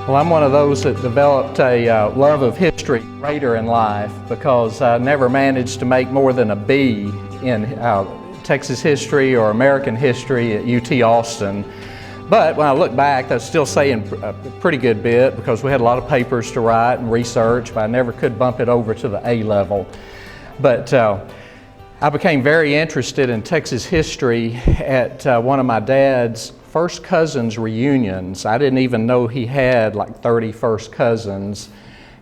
Well, I'm one of those that developed a love of history later in life because I never managed to make more than a B in Texas history or American history at UT Austin. But when I look back, that's still saying a pretty good bit because we had a lot of papers to write and research, but I never could bump it over to the A level. But I became very interested in Texas history at one of my dad's first cousins reunions. I didn't even know he had like 30 first cousins.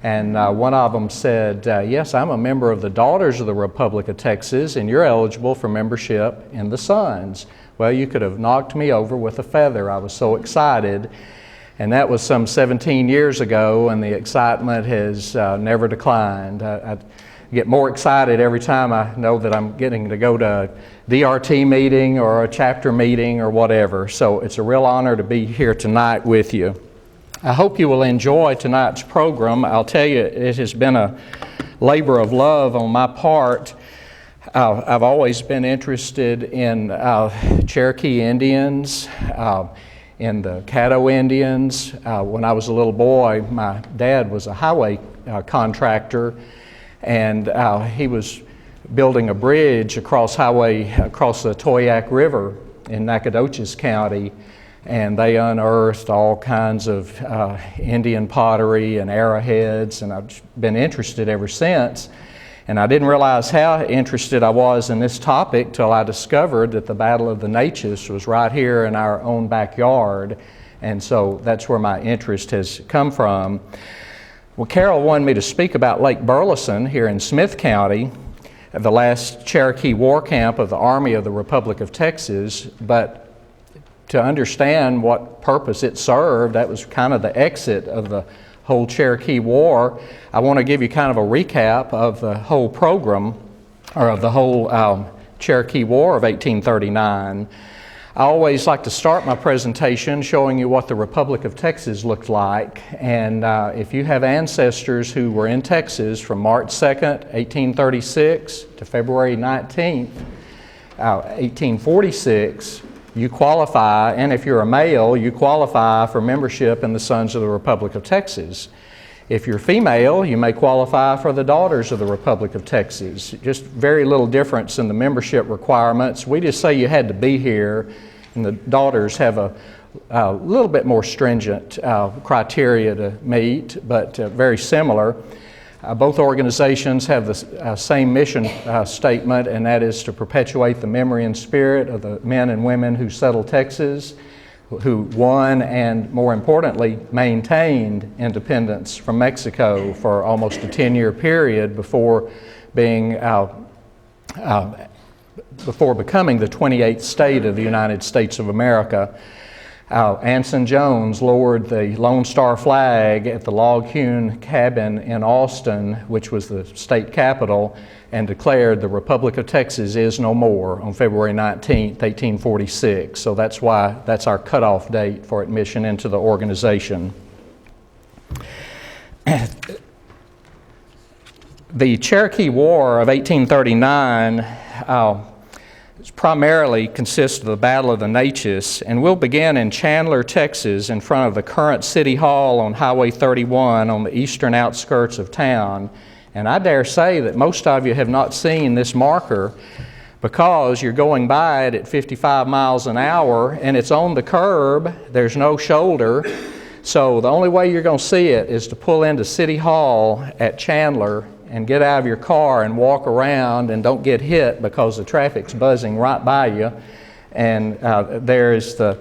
And one of them said, yes, I'm a member of the Daughters of the Republic of Texas, and you're eligible for membership in the Sons. Well, you could have knocked me over with a feather. I was so excited. And that was some 17 years ago, and the excitement has never declined. I get more excited every time I know that I'm getting to go to a DRT meeting or a chapter meeting or whatever. So it's a real honor to be here tonight with you. I hope you will enjoy tonight's program. I'll tell you, it has been a labor of love on my part. I've always been interested in Cherokee Indians, in the Caddo Indians. When I was a little boy, my dad was a highway contractor, and he was building a bridge across the Toyac River in Nacogdoches County, and they unearthed all kinds of Indian pottery and arrowheads, and I've been interested ever since. And I didn't realize how interested I was in this topic till I discovered that the Battle of the Natchez was right here in our own backyard, and so that's where my interest has come from. Well, Carol wanted me to speak about Lake Burleson here in Smith County, the last Cherokee War camp of the Army of the Republic of Texas, but to understand what purpose it served, that was kind of the exit of the whole Cherokee War. I want to give you kind of a recap of the whole program, or of the whole Cherokee War of 1839. I always like to start my presentation showing you what the Republic of Texas looked like. And if you have ancestors who were in Texas from March 2nd, 1836 to February 19th, 1846, you qualify, and if you're a male, you qualify for membership in the Sons of the Republic of Texas. If you're female, you may qualify for the Daughters of the Republic of Texas. Just very little difference in the membership requirements. We just say you had to be here, and the Daughters have a little bit more stringent criteria to meet, but very similar. Both organizations have the same mission statement, and that is to perpetuate the memory and spirit of the men and women who settled Texas, who won and, more importantly, maintained independence from Mexico for almost a 10-year period before becoming the 28th state of the United States of America. Anson Jones lowered the Lone Star flag at the log-hewn cabin in Austin, which was the state capital, and declared the Republic of Texas is no more on February 19th, 1846. So that's why that's our cutoff date for admission into the organization. The Cherokee War of 1839 primarily consists of the Battle of the Natchez, and we'll begin in Chandler, Texas, in front of the current City Hall on Highway 31 on the eastern outskirts of town. And I dare say that most of you have not seen this marker because you're going by it at 55 miles an hour and it's on the curb, there's no shoulder. So the only way you're going to see it is to pull into City Hall at Chandler and get out of your car and walk around and don't get hit because the traffic's buzzing right by you. And there is the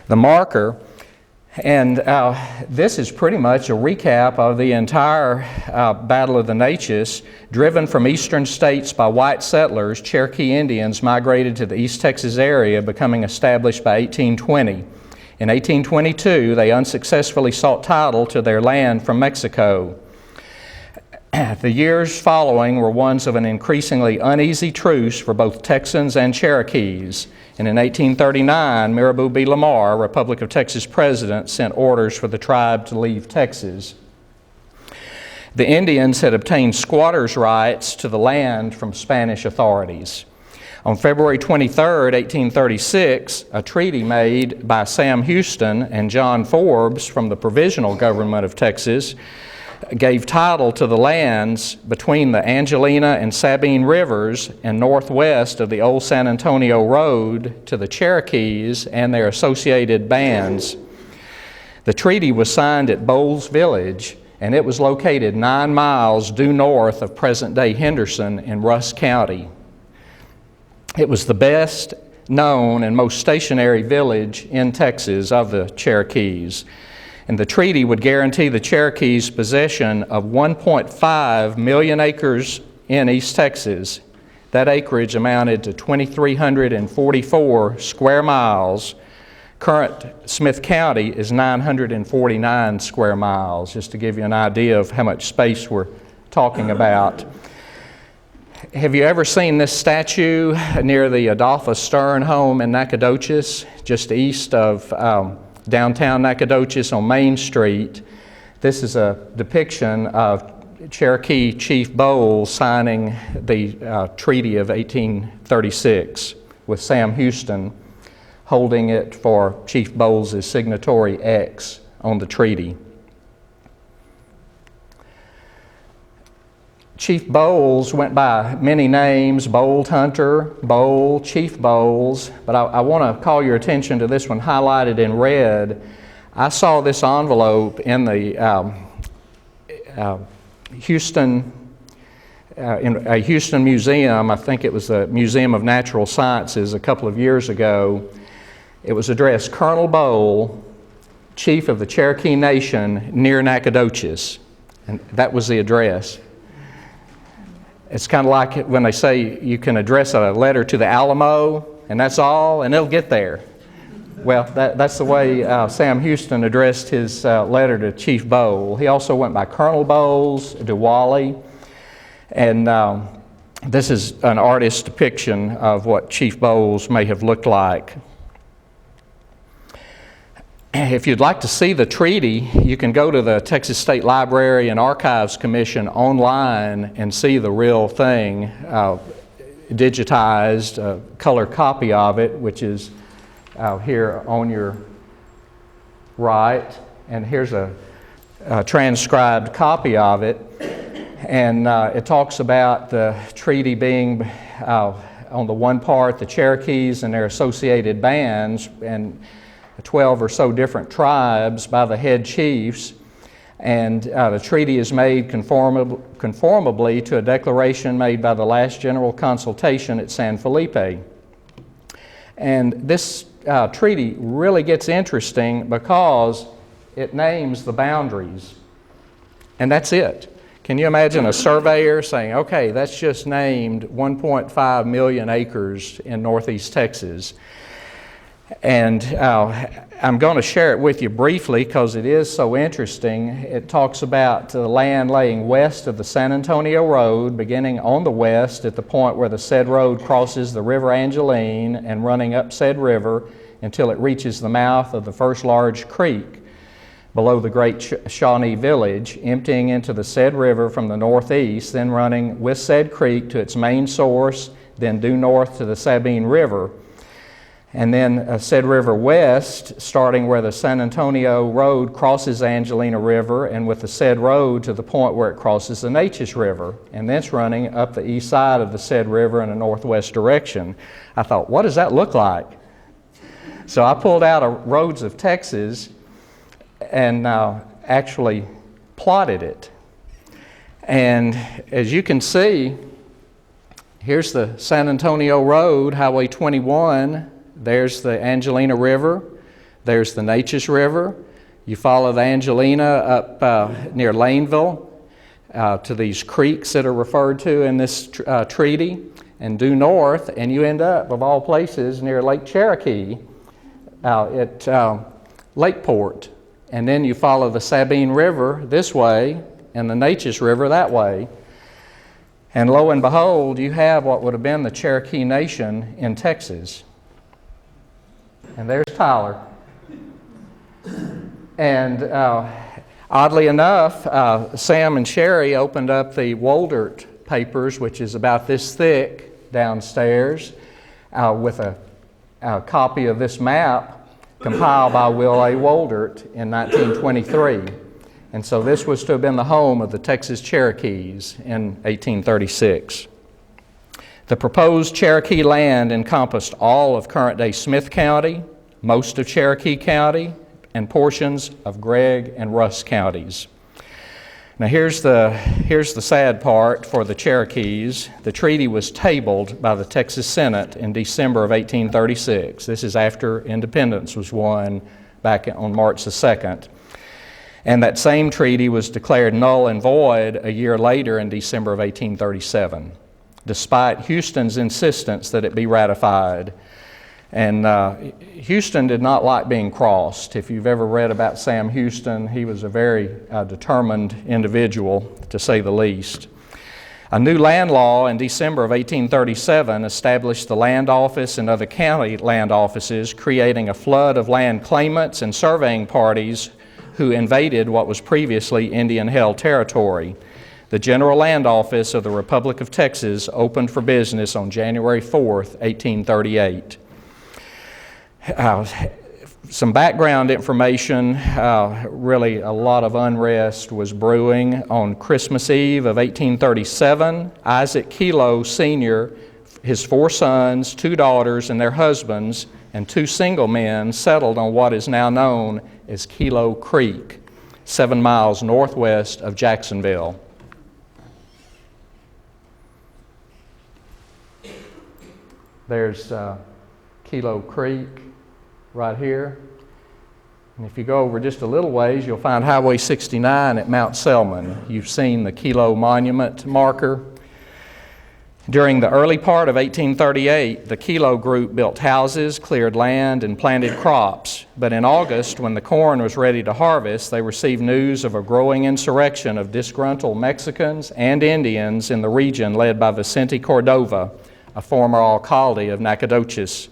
marker. And this is pretty much a recap of the entire Battle of the Natchez. Driven from eastern states by white settlers, Cherokee Indians migrated to the East Texas area, becoming established by 1820. In 1822, they unsuccessfully sought title to their land from Mexico. The years following were ones of an increasingly uneasy truce for both Texans and Cherokees. And in 1839, Mirabeau B. Lamar, Republic of Texas president, sent orders for the tribe to leave Texas. The Indians had obtained squatters' rights to the land from Spanish authorities. On February 23, 1836, a treaty made by Sam Houston and John Forbes from the Provisional Government of Texas gave title to the lands between the Angelina and Sabine Rivers and northwest of the old San Antonio Road to the Cherokees and their associated bands. The treaty was signed at Bowles Village, and it was located 9 miles due north of present-day Henderson in Rusk County. It was the best known and most stationary village in Texas of the Cherokees. And the treaty would guarantee the Cherokees possession of 1.5 million acres in East Texas. That acreage amounted to 2,344 square miles. Current Smith County is 949 square miles, just to give you an idea of how much space we're talking about. Have you ever seen this statue near the Adolphus Stern home in Nacogdoches, just east of downtown Nacogdoches on Main Street? This is a depiction of Cherokee Chief Bowles signing the Treaty of 1836 with Sam Houston holding it for Chief Bowles' signatory X on the treaty. Chief Bowles went by many names: Bold Hunter, Bowl, Chief Bowles, but I want to call your attention to this one highlighted in red. I saw this envelope in the Houston museum. I think it was the Museum of Natural Sciences a couple of years ago. It was addressed Colonel Bowl, Chief of the Cherokee Nation near Nacogdoches, and that was the address. It's kind of like when they say you can address a letter to the Alamo, and that's all, and it'll get there. Well, that's the way Sam Houston addressed his letter to Chief Bowl. He also went by Colonel Bowles, DeWally, and this is an artist's depiction of what Chief Bowles may have looked like. If you'd like to see the treaty, you can go to the Texas State Library and Archives Commission online and see the real thing, digitized, a color copy of it, which is here on your right, and here's a transcribed copy of it. And it talks about the treaty being, on the one part, the Cherokees and their associated bands, and 12 or so different tribes by the head chiefs, and the treaty is made conformably to a declaration made by the last general consultation at San Felipe. And this treaty really gets interesting because it names the boundaries, and that's it. Can you imagine a surveyor saying, okay, that's just named 1.5 million acres in northeast Texas? And I'm going to share it with you briefly because it is so interesting. It talks about the land laying west of the San Antonio Road, beginning on the west at the point where the said road crosses the River Angeline and running up said river until it reaches the mouth of the first large creek below the Great Shawnee Village, emptying into the said river from the northeast, then running with said creek to its main source, then due north to the Sabine River. And then said river west, starting where the San Antonio Road crosses Angelina River, and with the said road to the point where it crosses the Natchez River, and thence running up the east side of the said river in a northwest direction. I thought, what does that look like? So I pulled out a Roads of Texas and actually plotted it. And as you can see, here's the San Antonio Road, Highway 21. There's the Angelina River, there's the Natchez River. You follow the Angelina up near Laneville to these creeks that are referred to in this treaty, and due north, and you end up, of all places, near Lake Cherokee at Lakeport. And then you follow the Sabine River this way and the Natchez River that way. And lo and behold, you have what would have been the Cherokee Nation in Texas. And there's Tyler. And oddly enough, Sam and Sherry opened up the Woldert papers, which is about this thick, downstairs. with a copy of this map compiled by Will A. Woldert in 1923. And so this was to have been the home of the Texas Cherokees in 1836. The proposed Cherokee land encompassed all of current-day Smith County, most of Cherokee County, and portions of Gregg and Russ counties. Now here's the sad part for the Cherokees. The treaty was tabled by the Texas Senate in December of 1836. This is after independence was won back on March the 2nd. And that same treaty was declared null and void a year later in December of 1837, despite Houston's insistence that it be ratified. And Houston did not like being crossed. If you've ever read about Sam Houston, he was a very determined individual, to say the least. A new land law in December of 1837 established the land office and other county land offices, creating a flood of land claimants and surveying parties who invaded what was previously Indian-held territory. The General Land Office of the Republic of Texas opened for business on January 4th, 1838. Some background information, really a lot of unrest was brewing. On Christmas Eve of 1837, Isaac Kelo Sr., his 4 sons, 2 daughters, and their husbands, and 2 single men settled on what is now known as Kelo Creek, 7 miles northwest of Jacksonville. There's Kelo Creek right here. And if you go over just a little ways, you'll find Highway 69 at Mount Selman. You've seen the Kelo Monument marker. During the early part of 1838, the Kelo group built houses, cleared land, and planted crops. But in August, when the corn was ready to harvest, they received news of a growing insurrection of disgruntled Mexicans and Indians in the region led by Vicente Cordova, a former alcalde of Nacogdoches.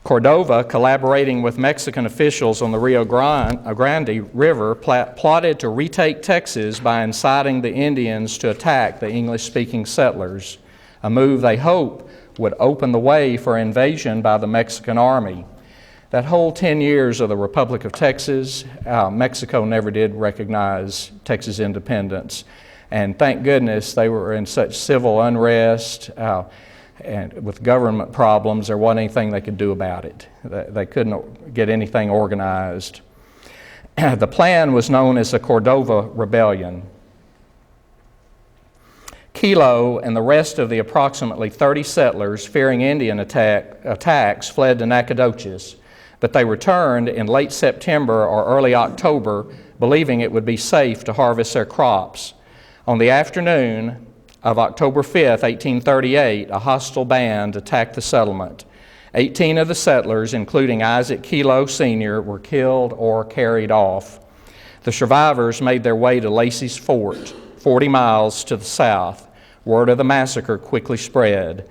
Cordova, collaborating with Mexican officials on the Rio Grande River, plotted to retake Texas by inciting the Indians to attack the English-speaking settlers, a move they hope would open the way for invasion by the Mexican army. That whole 10 years of the Republic of Texas, Mexico never did recognize Texas independence. And thank goodness they were in such civil unrest and with government problems, there wasn't anything they could do about it. They couldn't get anything organized. The plan was known as the Cordova Rebellion. Kelo and the rest of the approximately 30 settlers, fearing Indian attacks, fled to Nacogdoches, but they returned in late September or early October, believing it would be safe to harvest their crops. On the afternoon of October 5th, 1838, a hostile band attacked the settlement. 18 of the settlers, including Isaac Kelo Sr., were killed or carried off. The survivors made their way to Lacey's Fort, 40 miles to the south. Word of the massacre quickly spread.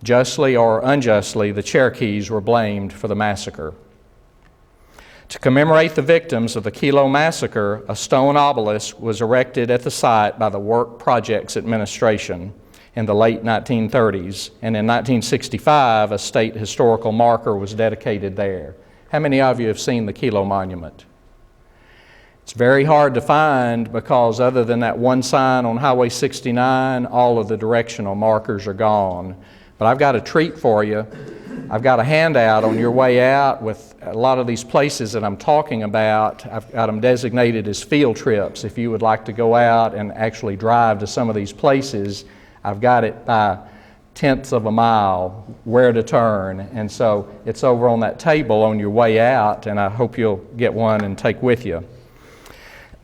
Justly or unjustly, the Cherokees were blamed for the massacre. To commemorate the victims of the Kelo Massacre, a stone obelisk was erected at the site by the Work Projects Administration in the late 1930s, and in 1965, a state historical marker was dedicated there. How many of you have seen the Kelo Monument? It's very hard to find because other than that one sign on Highway 69, all of the directional markers are gone. But I've got a treat for you. I've got a handout on your way out with a lot of these places that I'm talking about. I've got them designated as field trips. If you would like to go out and actually drive to some of these places, I've got it by tenths of a mile where to turn. And so it's over on that table on your way out, and I hope you'll get one and take with you.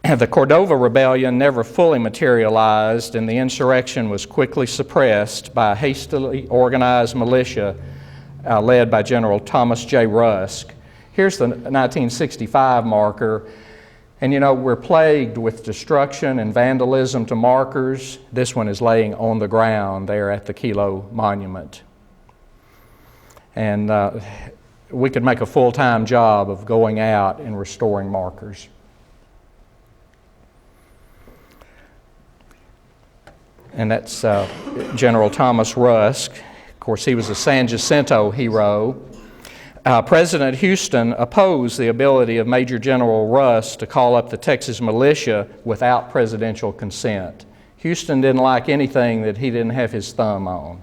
The Cordova Rebellion never fully materialized, and the insurrection was quickly suppressed by a hastily organized militia led by General Thomas J. Rusk. Here's the 1965 marker, and you know, we're plagued with destruction and vandalism to markers. This one is laying on the ground there at the Kelo Monument. And we could make a full-time job of going out and restoring markers. And that's General Thomas Rusk. Of course, he was a San Jacinto hero. President Houston opposed the ability of Major General Russ to call up the Texas militia without presidential consent. Houston didn't like anything that he didn't have his thumb on.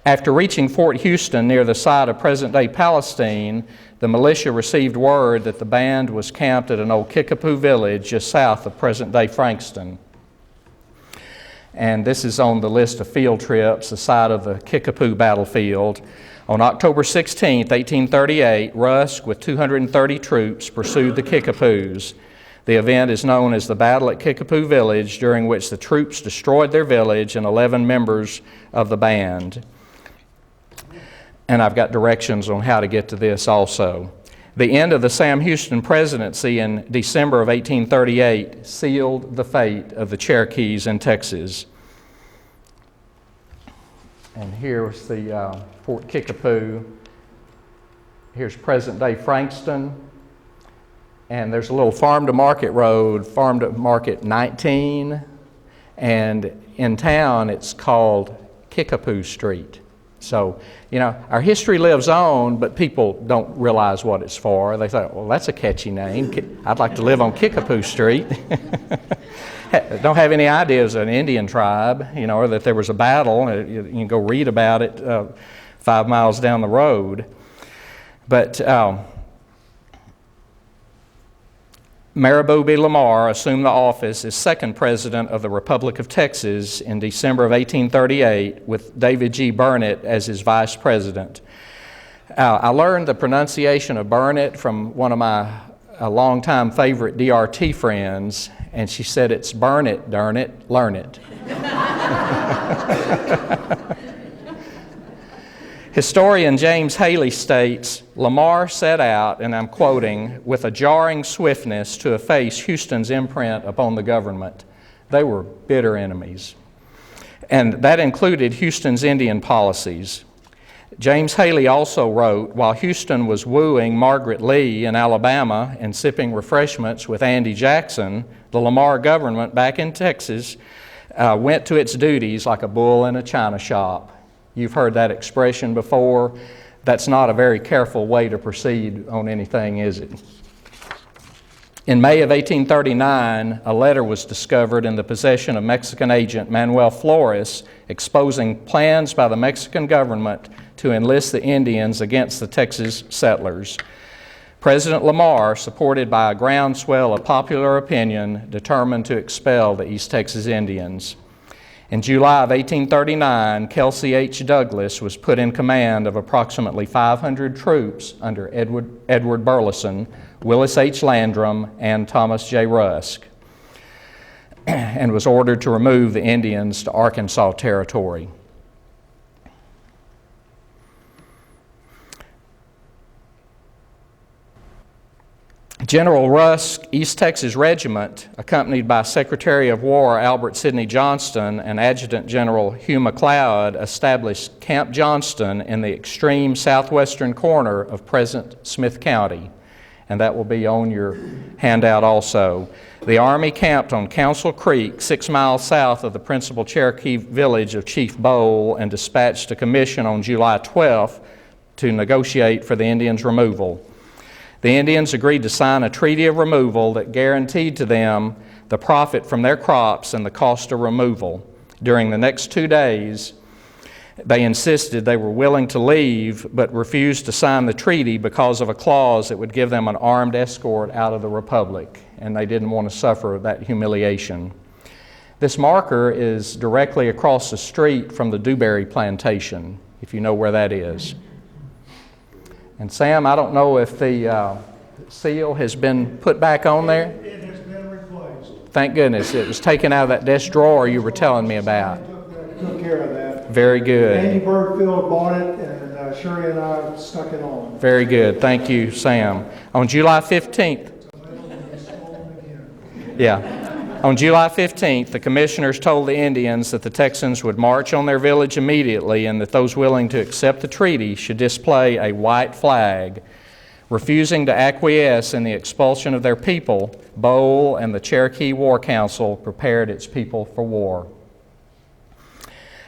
After reaching Fort Houston near the site of present-day Palestine, the militia received word that the band was camped at an old Kickapoo village just south of present-day Frankston. And this is on the list of field trips, the site of the Kickapoo battlefield. On October 16, 1838, Rusk, with 230 troops, pursued the Kickapoos. The event is known as the Battle at Kickapoo Village, during which the troops destroyed their village and 11 members of the band. And I've got directions on how to get to this also. The end of the Sam Houston presidency in December of 1838 sealed the fate of the Cherokees in Texas. And here's the Fort Kickapoo. Here's present-day Frankston. And there's a little farm-to-market road, Farm-to-Market 19. And in town, it's called Kickapoo Street. So, you know, our history lives on, but people don't realize what it's for. They thought, well, that's a catchy name. I'd like to live on Kickapoo Street. Don't have any idea it was an Indian tribe, you know, or that there was a battle. You can go read about it 5 miles down the road. But Marabou B. Lamar assumed the office as second president of the Republic of Texas in December of 1838 with David G. Burnett as his vice president. I learned the pronunciation of Burnett from one of my longtime favorite DRT friends, and she said it's burn it, darn it, learn it. Historian James Haley states, Lamar set out, and I'm quoting, with a jarring swiftness to efface Houston's imprint upon the government. They were bitter enemies. And that included Houston's Indian policies. James Haley also wrote, while Houston was wooing Margaret Lee in Alabama and sipping refreshments with Andy Jackson, the Lamar government back in Texas went to its duties like a bull in a china shop. You've heard that expression before. That's not a very careful way to proceed on anything, is it? In May of 1839, a letter was discovered in the possession of Mexican agent Manuel Flores exposing plans by the Mexican government to enlist the Indians against the Texas settlers. President Lamar, supported by a groundswell of popular opinion, determined to expel the East Texas Indians. In July of 1839, Kelsey H. Douglas was put in command of approximately 500 troops under Edward Burleson, Willis H. Landrum, and Thomas J. Rusk, and was ordered to remove the Indians to Arkansas Territory. General Rusk's East Texas Regiment, accompanied by Secretary of War Albert Sidney Johnston and Adjutant General Hugh McLeod, established Camp Johnston in the extreme southwestern corner of present Smith County, and that will be on your handout also. The Army camped on Council Creek, 6 miles south of the principal Cherokee village of Chief Bowl, and dispatched a commission on July 12th to negotiate for the Indians' removal. The Indians agreed to sign a treaty of removal that guaranteed to them the profit from their crops and the cost of removal. During the next 2 days, they insisted they were willing to leave but refused to sign the treaty because of a clause that would give them an armed escort out of the Republic, and they didn't want to suffer that humiliation. This marker is directly across the street from the Dewberry Plantation, if you know where that is. And Sam, I don't know if the seal has been put back on there. It has been replaced. Thank goodness. It was taken out of that desk drawer you were telling me about. Took care of that. Very good. Andy Bergfield bought it, and Sherry and I stuck it on. Very good. Thank you, Sam. On July 15th. Yeah. On July 15th, the commissioners told the Indians that the Texans would march on their village immediately and that those willing to accept the treaty should display a white flag. Refusing to acquiesce in the expulsion of their people, Bowl and the Cherokee War Council prepared its people for war.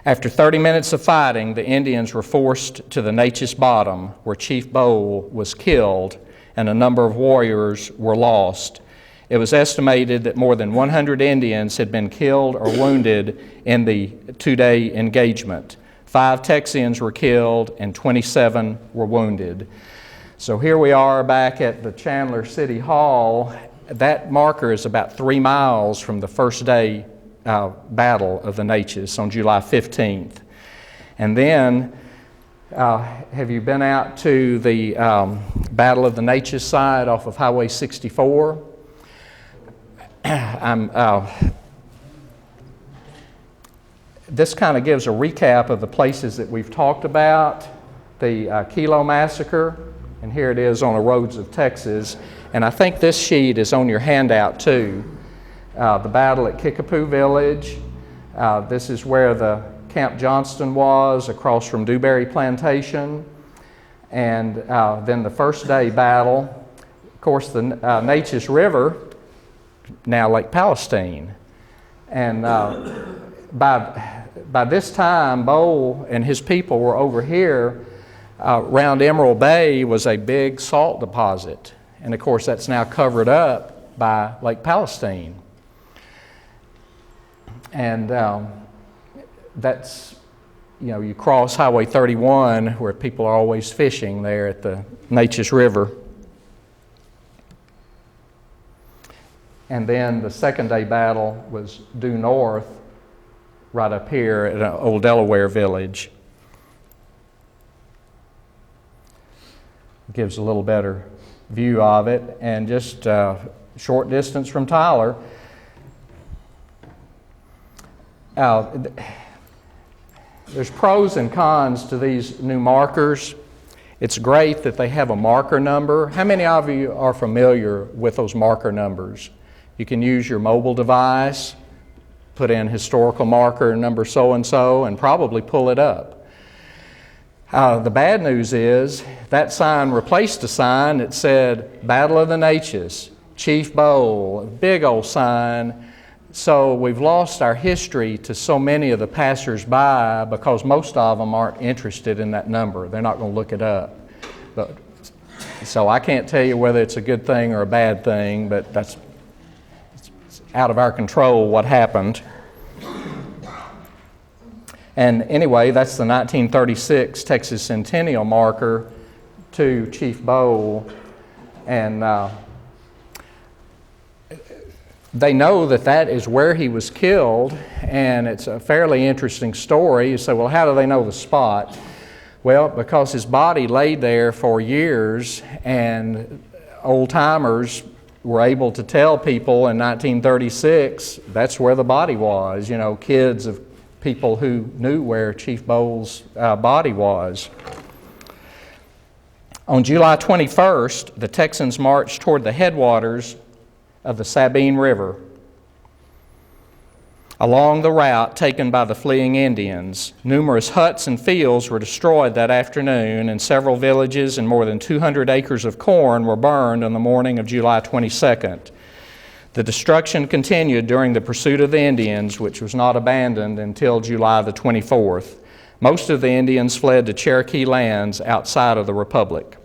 After 30 minutes of fighting, the Indians were forced to the Natchez Bottom, where Chief Bowl was killed and a number of warriors were lost. It was estimated that more than 100 Indians had been killed or wounded in the two-day engagement. 5 Texians were killed and 27 were wounded. So here we are back at the Chandler City Hall. That marker is about 3 miles from the first day battle of the Natchez on July 15th. And then, have you been out to the Battle of the Natchez side off of Highway 64? This kind of gives a recap of the places that we've talked about. The Kilo Massacre, and here it is on the roads of Texas. And I think this sheet is on your handout too. The battle at Kickapoo Village. This is where the Camp Johnston was, across from Dewberry Plantation. And then the first day battle, of course, the Natchez River, now Lake Palestine. And by this time, Bowl and his people were over here. Around Emerald Bay was a big salt deposit. And of course, that's now covered up by Lake Palestine. And that's, you cross Highway 31 where people are always fishing there at the Natchez River. And then the second day battle was due north, right up here at Old Delaware Village. Gives a little better view of it, and just a short distance from Tyler. There's pros and cons to these new markers. It's great that they have a marker number. How many of you are familiar with those marker numbers? You can use your mobile device, put in historical marker number so-and-so, and probably pull it up. The bad news is that sign replaced a sign that said Battle of the Natchez, Chief Bowl, a big old sign. So we've lost our history to so many of the passers-by because most of them aren't interested in that number. They're not going to look it up. So I can't tell you whether it's a good thing or a bad thing, but it's out of our control what happened. And anyway, that's the 1936 Texas Centennial marker to Chief Bowl. And they know that that is where he was killed, and it's a fairly interesting story. You say, well, how do they know the spot? Well, because his body laid there for years, and old-timers were able to tell people in 1936 that's where the body was. Kids of people who knew where Chief Bowl's body was. On July 21st, the Texans marched toward the headwaters of the Sabine River. Along the route taken by the fleeing Indians, numerous huts and fields were destroyed that afternoon, and several villages and more than 200 acres of corn were burned on the morning of July 22nd. The destruction continued during the pursuit of the Indians, which was not abandoned until July the 24th. Most of the Indians fled to Cherokee lands outside of the Republic.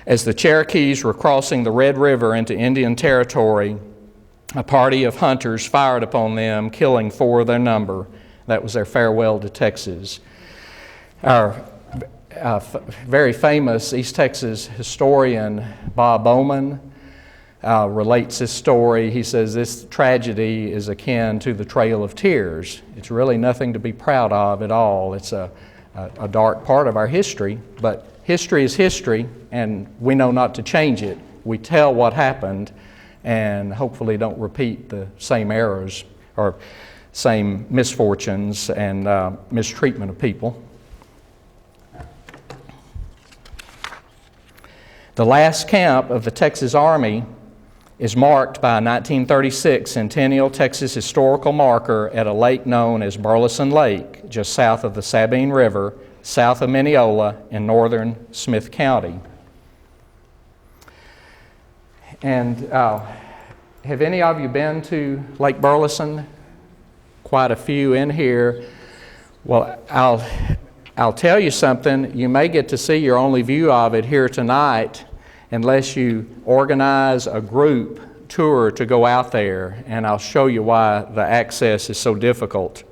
As the Cherokees were crossing the Red River into Indian territory, a party of hunters fired upon them, killing 4 of their number. That was their farewell to Texas. Our very famous East Texas historian, Bob Bowman, relates this story. He says this tragedy is akin to the Trail of Tears. It's really nothing to be proud of at all. It's a dark part of our history, but history is history, and we know not to change it. We tell what happened and hopefully don't repeat the same errors or same misfortunes and mistreatment of people. The last camp of the Texas Army is marked by a 1936 Centennial Texas historical marker at a lake known as Burleson Lake, just south of the Sabine River, south of Mineola in northern Smith County. And have any of you been to Lake Burleson? Quite a few in here. Well, I'll tell you something. You may get to see your only view of it here tonight unless you organize a group tour to go out there, and I'll show you why the access is so difficult.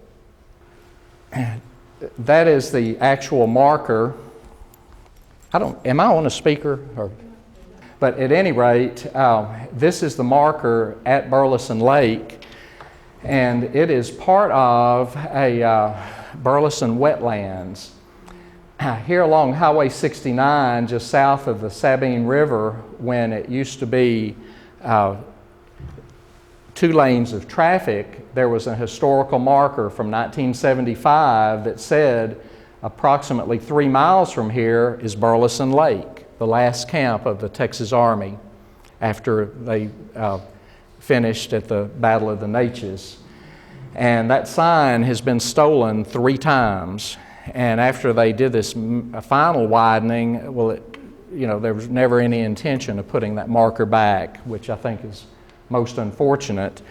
That is the actual marker. Am I on a speaker? But at any rate, this is the marker at Burleson Lake, and it is part of a Burleson wetlands. Here along Highway 69, just south of the Sabine River, when it used to be 2 lanes of traffic, there was a historical marker from 1975 that said approximately 3 miles from here is Burleson Lake, the last camp of the Texas Army after they finished at the Battle of the Neches. And that sign has been stolen 3 times. And after they did this final widening, well, there was never any intention of putting that marker back, which I think is most unfortunate.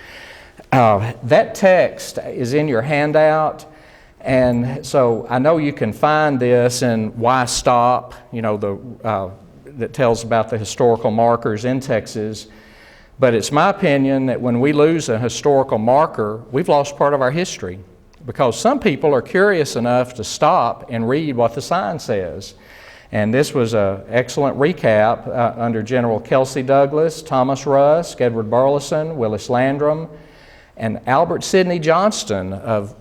That text is in your handout, and so I know you can find this in Why Stop, that tells about the historical markers in Texas. But it's my opinion that when we lose a historical marker, we've lost part of our history, because some people are curious enough to stop and read what the sign says. And this was an excellent recap under General Kelsey Douglas, Thomas Rusk, Edward Burleson, Willis Landrum, and Albert Sidney Johnston of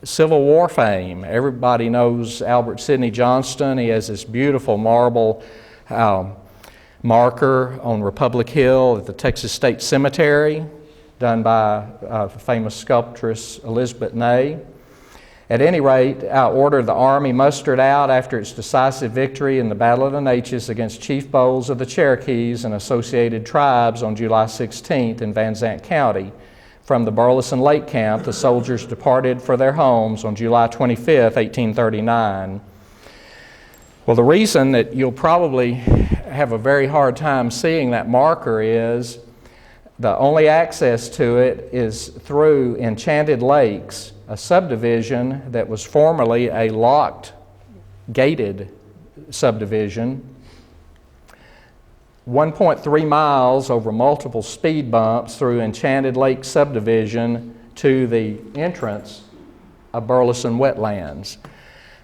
Civil War fame. Everybody knows Albert Sidney Johnston. He has this beautiful marble marker on Republic Hill at the Texas State Cemetery, done by famous sculptress Elizabeth Ney. At any rate, I ordered the Army mustered out after its decisive victory in the Battle of the Neches against Chief Bowles of the Cherokees and associated tribes on July 16th in Van Zant County. From the Burleson Lake Camp, the soldiers departed for their homes on July 25th, 1839. Well, the reason that you'll probably have a very hard time seeing that marker is the only access to it is through Enchanted Lakes, a subdivision that was formerly a locked, gated subdivision. 1.3 miles over multiple speed bumps through Enchanted Lake subdivision to the entrance of Burleson Wetlands.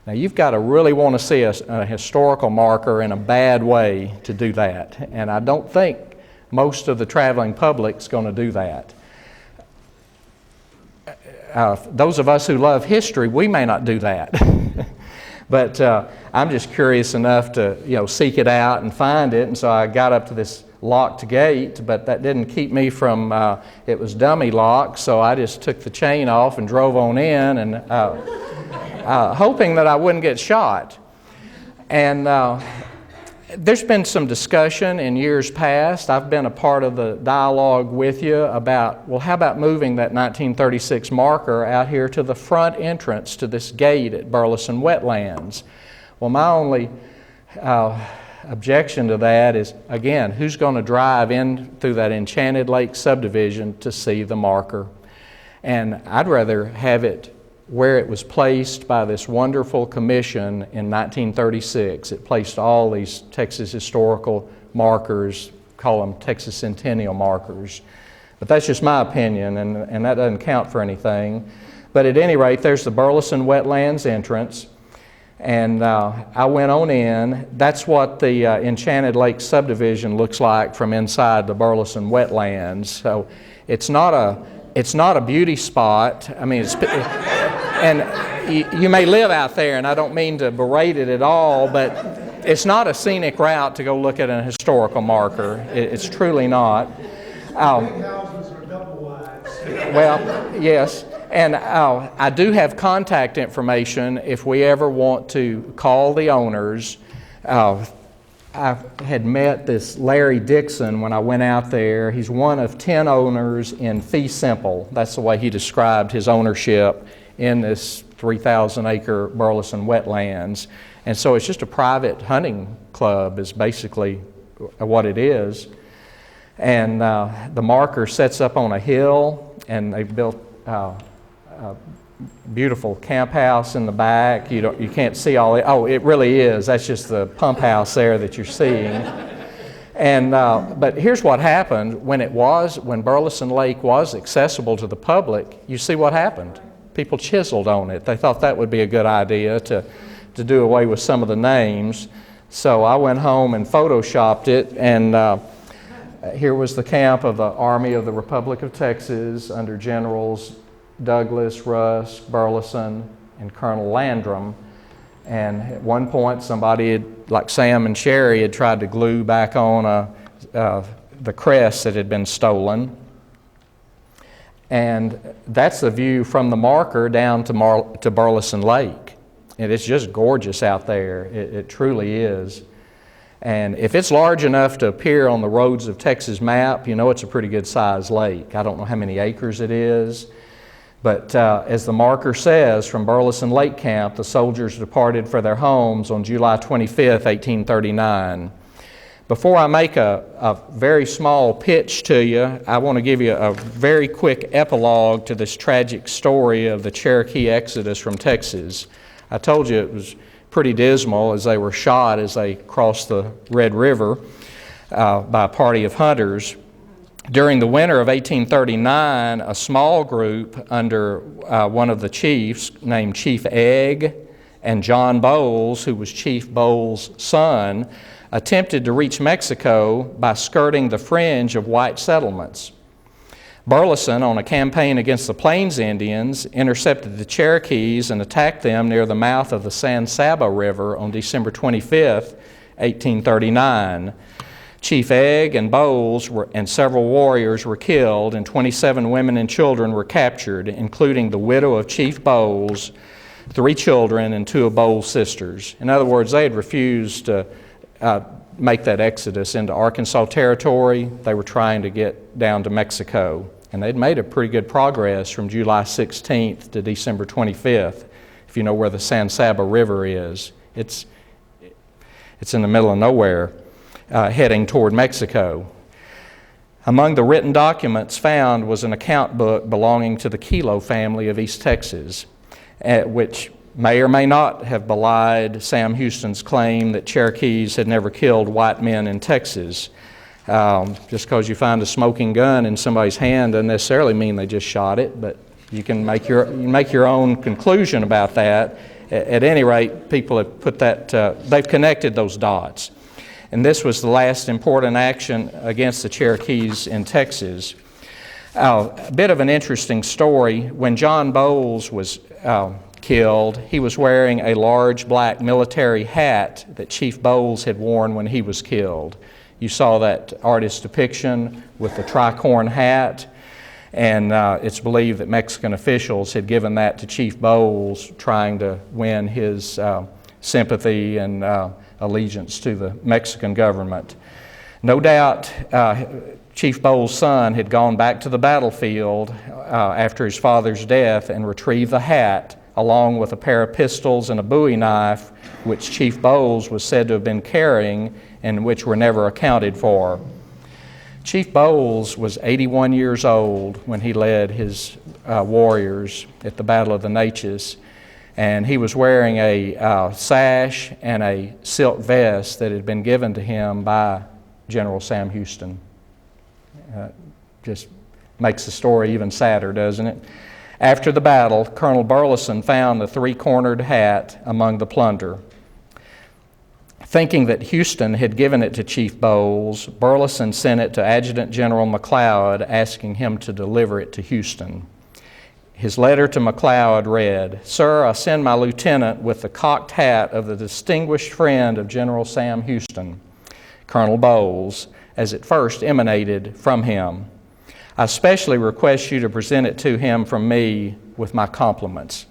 Now you've got to really want to see a historical marker in a bad way to do that, and I don't think most of the traveling public's going to do that. Those of us who love history, we may not do that. But I'm just curious enough to seek it out and find it, and so I got up to this locked gate, but that didn't keep me from, it was dummy locked, so I just took the chain off and drove on in, and hoping that I wouldn't get shot. And there's been some discussion in years past. I've been a part of the dialogue with you about, well, how about moving that 1936 marker out here to the front entrance to this gate at Burleson Wetlands? Well, my only objection to that is, again, who's going to drive in through that Enchanted Lake subdivision to see the marker? And I'd rather have it where it was placed by this wonderful commission in 1936. It placed all these Texas historical markers, call them Texas Centennial markers. But that's just my opinion, and that doesn't count for anything. But at any rate, there's the Burleson Wetlands entrance, and I went on in. That's what the Enchanted Lake subdivision looks like from inside the Burleson Wetlands. So it's not a beauty spot. I mean, and you may live out there, and I don't mean to berate it at all, but it's not a scenic route to go look at a historical marker. It's truly not. Houses are double wides. Well, yes. And I do have contact information if we ever want to call the owners. I had met this Larry Dixon when I went out there. He's one of 10 owners in fee simple. That's the way he described his ownership in this 3,000-acre Burleson Wetlands. And so it's just a private hunting club is basically what it is. And the marker sets up on a hill, and they built beautiful camp house in the back. You can't see all it. Oh, it really is. That's just the pump house there that you're seeing. And but here's what happened when Burleson Lake was accessible to the public. You see what happened. People chiseled on it. They thought that would be a good idea to do away with some of the names. So I went home and photoshopped it, and here was the camp of the Army of the Republic of Texas under Generals Douglas, Rusk, Burleson, and Colonel Landrum. And at one point, somebody like Sam and Sherry had tried to glue back on the crest that had been stolen. And that's the view from the marker down to Burleson Lake. And it's just gorgeous out there. It truly is. And if it's large enough to appear on the Roads of Texas map, you know it's a pretty good sized lake. I don't know how many acres it is. But as the marker says, from Burleson Lake Camp, the soldiers departed for their homes on July 25th, 1839. Before I make a very small pitch to you, I want to give you a very quick epilogue to this tragic story of the Cherokee exodus from Texas. I told you it was pretty dismal as they were shot as they crossed the Red River by a party of hunters. During the winter of 1839, a small group under one of the chiefs named Chief Egg and John Bowles, who was Chief Bowles' son, attempted to reach Mexico by skirting the fringe of white settlements. Burleson, on a campaign against the Plains Indians, intercepted the Cherokees and attacked them near the mouth of the San Saba River on December 25th, 1839. Chief Egg and Bowles and several warriors were killed, and 27 women and children were captured, including the widow of Chief Bowles, 3 children, and 2 of Bowles' sisters. In other words, they had refused to make that exodus into Arkansas Territory. They were trying to get down to Mexico, and they'd made a pretty good progress from July 16th to December 25th, if you know where the San Saba River is. It's in the middle of nowhere. Heading toward Mexico. Among the written documents found was an account book belonging to the Kelo family of East Texas, which may or may not have belied Sam Houston's claim that Cherokees had never killed white men in Texas. Just because you find a smoking gun in somebody's hand doesn't necessarily mean they just shot it, but you can make your own conclusion about that. At any rate, people have put that, they've connected those dots. And this was the last important action against the Cherokees in Texas. A bit of an interesting story. When John Bowles was killed, he was wearing a large black military hat that Chief Bowles had worn when he was killed. You saw that artist's depiction with the tricorn hat, and it's believed that Mexican officials had given that to Chief Bowles, trying to win his sympathy and allegiance to the Mexican government. No doubt Chief Bowles' son had gone back to the battlefield after his father's death and retrieved the hat along with a pair of pistols and a Bowie knife, which Chief Bowles was said to have been carrying and which were never accounted for. Chief Bowles was 81 years old when he led his warriors at the Battle of the Natchez. And he was wearing a sash and a silk vest that had been given to him by General Sam Houston. Just makes the story even sadder, doesn't it? After the battle, Colonel Burleson found the 3-cornered hat among the plunder. Thinking that Houston had given it to Chief Bowles, Burleson sent it to Adjutant General McLeod, asking him to deliver it to Houston. His letter to McLeod read, "Sir, I send my lieutenant with the cocked hat of the distinguished friend of General Sam Houston, Colonel Bowles, as it first emanated from him. I especially request you to present it to him from me with my compliments."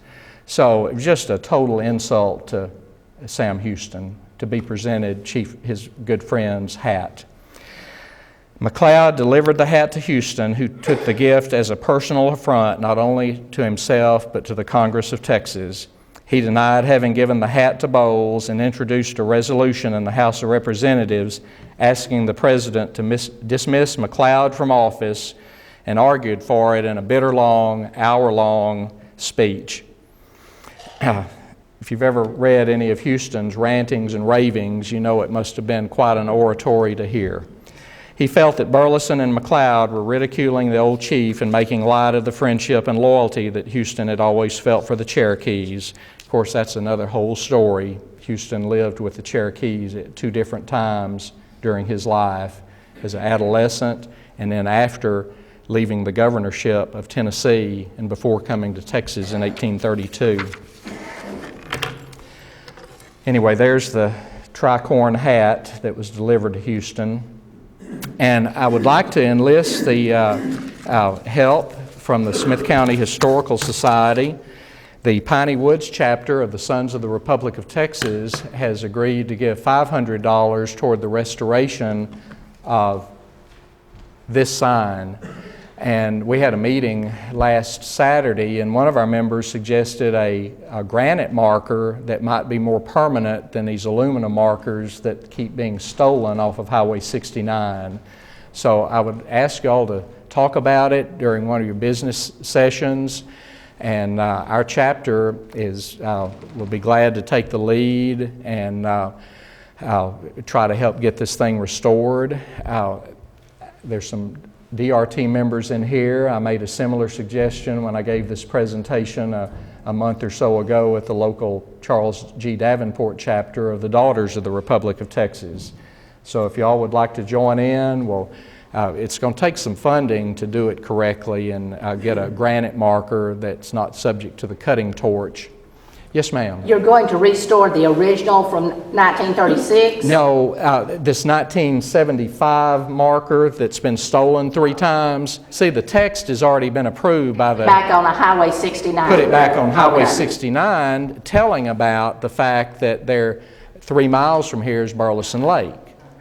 So it was just a total insult to Sam Houston to be presented his good friend's hat. McLeod delivered the hat to Houston, who took the gift as a personal affront not only to himself but to the Congress of Texas. He denied having given the hat to Bowles and introduced a resolution in the House of Representatives asking the President to dismiss McLeod from office, and argued for it in a bitter long, hour-long speech. If you've ever read any of Houston's rantings and ravings, you know it must have been quite an oratory to hear. He felt that Burleson and McLeod were ridiculing the old chief and making light of the friendship and loyalty that Houston had always felt for the Cherokees. Of course, that's another whole story. Houston lived with the Cherokees at two different times during his life, as an adolescent and then after leaving the governorship of Tennessee and before coming to Texas in 1832. Anyway, there's the tricorn hat that was delivered to Houston. And I would like to enlist the help from the Smith County Historical Society. The Piney Woods chapter of the Sons of the Republic of Texas has agreed to give $500 toward the restoration of this sign. And we had a meeting last Saturday, and one of our members suggested a granite marker that might be more permanent than these aluminum markers that keep being stolen off of Highway 69. So I would ask y'all to talk about it during one of your business sessions. And our chapter will be glad to take the lead and try to help get this thing restored. There's some DRT members in here. I made a similar suggestion when I gave this presentation a month or so ago at the local Charles G. Davenport chapter of the Daughters of the Republic of Texas. So if y'all would like to join in, well, it's going to take some funding to do it correctly and get a granite marker that's not subject to the cutting torch. Yes, ma'am. You're going to restore the original from 1936? No, this 1975 marker that's been stolen 3 times. See, the text has already been approved by the... Back on Highway 69. Put it back on Highway Okay. 69, telling about the fact that they're 3 miles from here is Burleson Lake.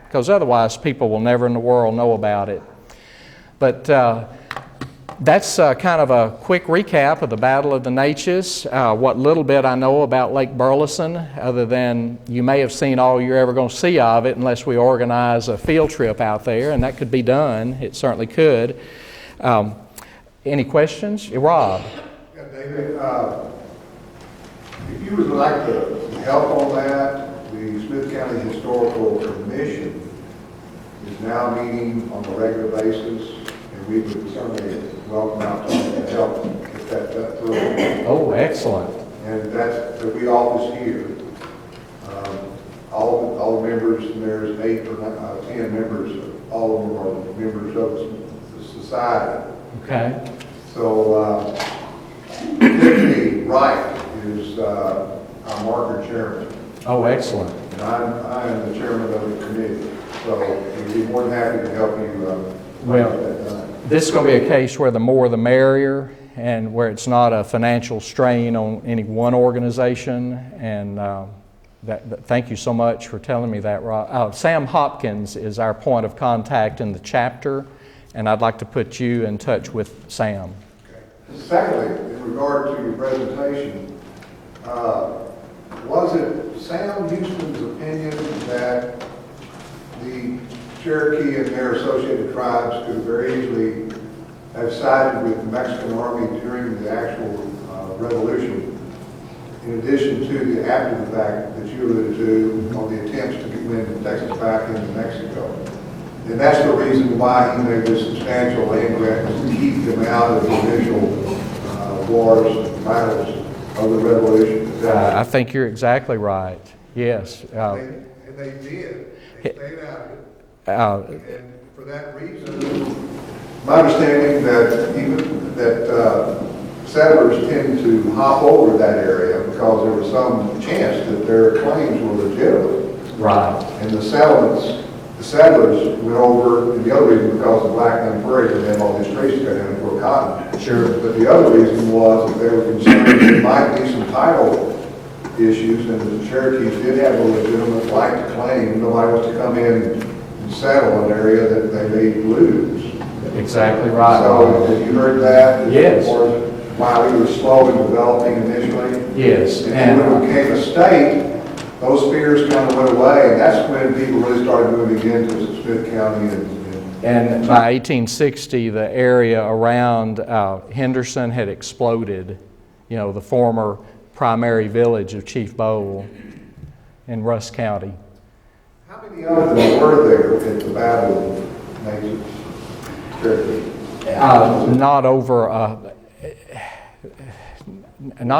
Because otherwise people will never in the world know about it. But that's kind of a quick recap of the Battle of the Natchez, what little bit I know about Lake Burleson, other than you may have seen all you're ever going to see of it unless we organize a field trip out there, and that could be done. It certainly could. Any questions? Rob? Yeah, David, if you would like to help on that, the Smith County Historical Commission is now meeting on a regular basis, and we would certainly welcome out to help get that through. Oh, excellent. And there'll be office here. All the members, and there's 8 or 10 members, all of them are members of the society. Okay. So, Tiffany Wright is our marker chairman. Oh, excellent. And I am the chairman of the committee, so we'd be more than happy to help you Well, get that done. this is going to be a case where the more the merrier, and where it's not a financial strain on any one organization. And thank you so much for telling me that, Rob. Sam Hopkins is our point of contact in the chapter, and I'd like to put you in touch with Sam. Okay. Secondly, in regard to your presentation, was it Sam Houston's opinion that the Cherokee and their associated tribes could very easily have sided with the Mexican army during the actual revolution, in addition to the after the fact that you alluded to on the attempts to win Texas back into Mexico? And that's the reason why he made this substantial land grant, was to keep them out of the initial wars and battles of the revolution. I think you're exactly right. Yes. And they did. They stayed out of it. And for that reason, my understanding that settlers tend to hop over that area because there was some chance that their claims were legitimate. Right. And the settlers went over, and the other reason because the black men prairie and then all these trees cut in for cotton. Sure. But the other reason was that they were concerned there might be some title issues, and the Cherokees did have a legitimate right to claim. Nobody wants to come in and settle an area that they may lose. Exactly right. So have you heard that? Yes. Or why we were slow in developing initially? Yes. And when it became a state, those fears kind of went away, and that's when people really started moving into Smith County. And by 1860, the area around Henderson had exploded, the former primary village of Chief Bowl in Russ County. How many of them were there at the Battle of Natchez, Cherokee? Not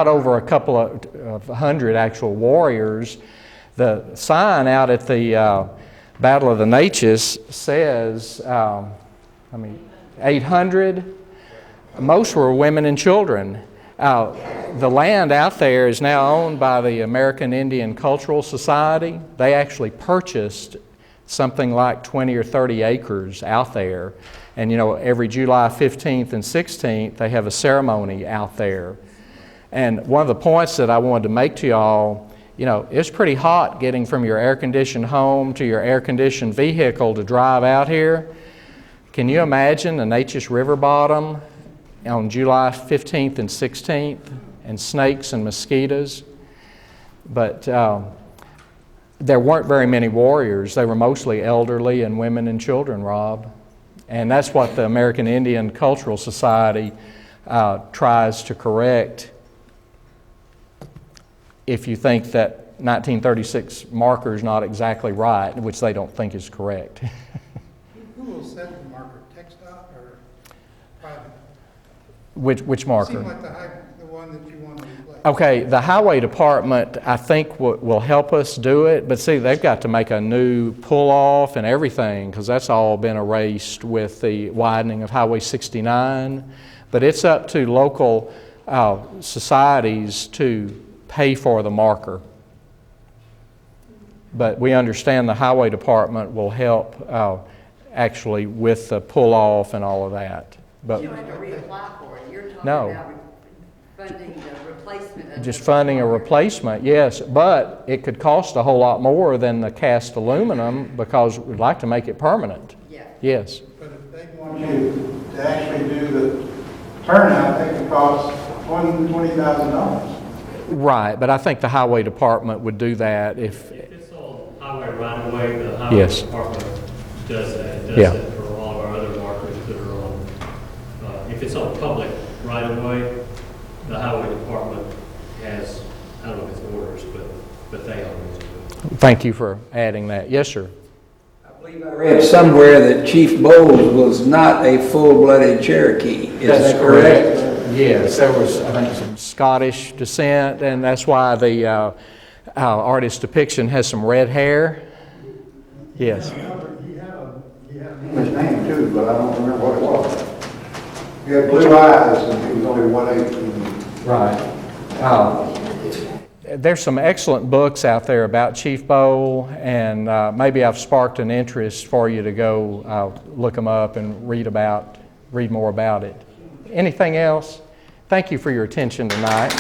over a couple of hundred actual warriors. The sign out at the Battle of the Natchez says, 800. Most were women and children. The land out there is now owned by the American Indian Cultural Society. They actually purchased something like 20 or 30 acres out there. And every July 15th and 16th, they have a ceremony out there. And one of the points that I wanted to make to y'all, it's pretty hot getting from your air-conditioned home to your air-conditioned vehicle to drive out here. Can you imagine the Natchez River bottom on July 15th and 16th, and snakes and mosquitoes? But there weren't very many warriors. They were mostly elderly and women and children, Rob. And that's what the American Indian Cultural Society tries to correct if you think that 1936 marker is not exactly right, which they don't think is correct. Who will set the marker, TxDOT or private? Which marker? Seems like the one that you want to replace. Okay, the highway department, I think, will help us do it, but see, they've got to make a new pull-off and everything, because that's all been erased with the widening of Highway 69. But it's up to local societies to pay for the marker. But we understand the highway department will help actually with the pull-off and all of that. But You don't have to reapply for it. You're talking No. about funding the replacement of just the funding a marker. replacement, yes, but it could cost a whole lot more than the cast aluminum because we'd like to make it permanent. Yeah. Yes. But if they want you to actually do the turnout, they can cost $20,000. Right, but I think the highway department would do that if, If it's on highway right of way, the highway Yes. department does that. It does Yeah. that for all of our other markers that are on. If it's on public right of way, the highway department has, I don't know if it's orders, but they always do. thank you for adding that. Yes, sir. I believe I read somewhere that Chief Bowles was not a full-blooded Cherokee. Is that correct? Yes, there was, I think, some Scottish descent, and that's why the artist's depiction has some red hair. Yes. He had his name too, but I don't remember what it was. He had blue eyes and he was only 1/8. Right. There's some excellent books out there about Chief Bowl, and maybe I've sparked an interest for you to go look them up and read more about it. Anything else? Thank you for your attention tonight.